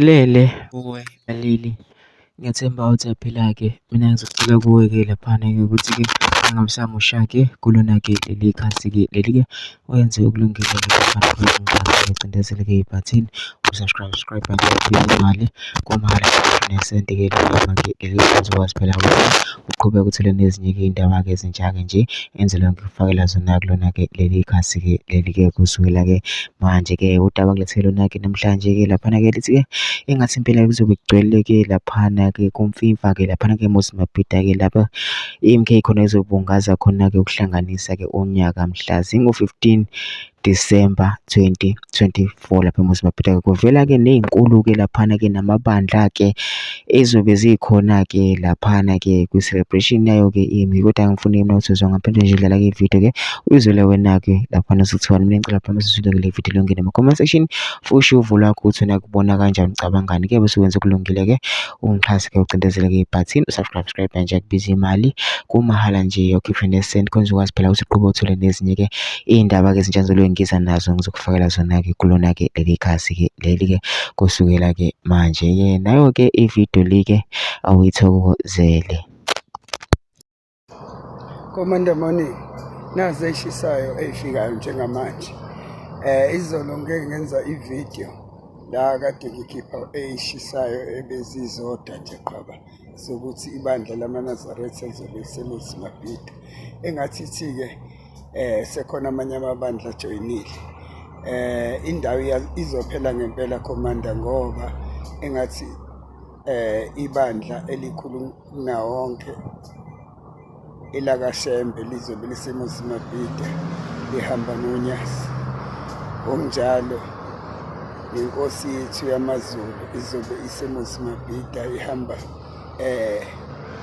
Lele kuwe Alili, ngiyathemba ukuthi uyaphila-ke. Mina ngizocela kuwe-ke laphana-ke ukuthi-ke ungamsamusha-ke kulona-ke leli khasi-ke leli-ke wenze okulungile-ke laphana ngicindezele-ke ibhathini subscribe imali kumahhala nesenti-ke noma-ke leli uzokwazi phela ukuthi uqhubeke uthole nezinye-ke iy'ndaba-ke ezintsha-ke nje enzele ngikufakela zona kulona-ke leli khasi-ke leli-ke kusukela-ke manje-ke udaba kuletheke lona-ke namhlanje-ke laphana-ke lithi-ke engathi impela kuzobe kugcwele-ke laphana-ke kumfiva-ke laphana-ke Mozambique-ke lapha i-MK khona ezobungaza khona-ke ukuhlanganisa-ke unyaka mhla zingu-15 December 2024 lapha eMozambique. Kuvela-ke ney'nkulu-ke laphana-ke namabandla-ke ezobe zikhona-ke laphana-ke kwi-celebration yayo-ke imi, kodwa angifuni mina ukuthi uzwa ngaphandle nje dlala-ke ividiyo-ke uyizwele wena-ke laphana sithiwani. Mina ngicela phela masizwile-ke le video longene ama-comment section fusho uvo lwakho ukuthi wena kubona kanjani, ucabangani-ke bese wenza okulungile-ke ungixhase-ke ucindezele-ke ibhathini usubscribe nje kubiza imali kumahhala nje ukhiphe nesenti khona uzokwazi phela ukuthi uqhube uthole nezinye-ke iy'ndaba-ke ezintsha engizobe ngiza nazo ngizokufakela zona-ke kulona-ke leli khasi-ke leli-ke kusukela-ke manje-ke nayo-ke ividiyo le-ke awuyithokozele. Komanda Morning, nazi eshisayo ey'fikayo njengamanje. Izolo ngeke ngenza ividiyo la kade ngikhipha ey'shisayo ebezizodwa nje qhaba sokuthi ibandla lamaNazaretha lizobe liseMozambique. Engathithi-ke sekhona amanye amabandla ajoyinile. Indawo izophela ngempela Komanda, ngoba engathi ibandla elikhulu kunawonke elakaShembe lizobe liseMozambique lihamba nonyasi. Okunjalo nenkosi yethu yamaZulu izobe iseMozambique ihamba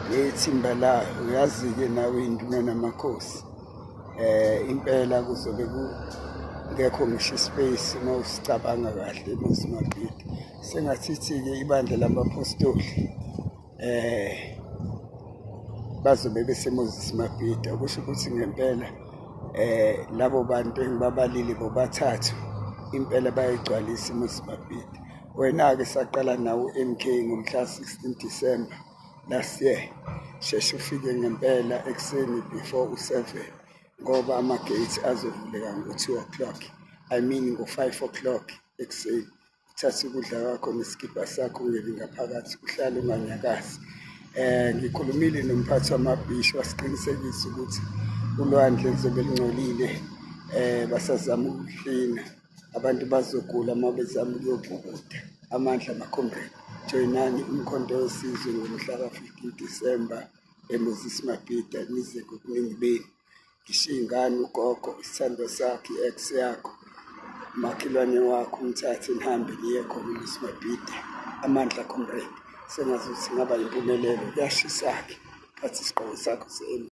ngethimba layo. Uyazi-ke nawe induna namakhosi, impela kuzobe kungekho ngisho ispace uma usicabanga kahle eMozambique. Sengathithi-ke ibandla labapostoli bazobe beseMozambique, okusho ukuthi ngempela labo bantu engibabalile bobathathu impela bayayigcwalisa eMozambique. Wena-ke saqala nawe u-MK ngomhla 16 December last year, sheshe ufike ngempela ekuseni before u7 ngoba ama-gate azovuleka ngo2 o'clock, I mean ngo5 o'clock ekuseni. Uthathe ukudla kwakho nesikibha sakho ungene ngaphakathi uhlale unganyakazi. Ngikhulumile nomphathi wamabhishi wasiqinisekisa ukuthi ulwandle lizobe lingcolile, basazama ukuklina, abantu bazogula uma bezama ukuyobhukuda. Amandla amakhombreni, joyinani umkhonto wesizwe ngomhla ka-15 December eMozambique, nize ngobuningi beni. Ngisho iy'ngane, ugogo, isithando sakho, i-ex yakho, umakhelwane wakho, umthathe nihambe niye khona eMozambique. Amandla khombreni, sengazi ukuthi ngaba yimpumelelo. Kuyashisa-ke phathi isigqoko sakho se-MK.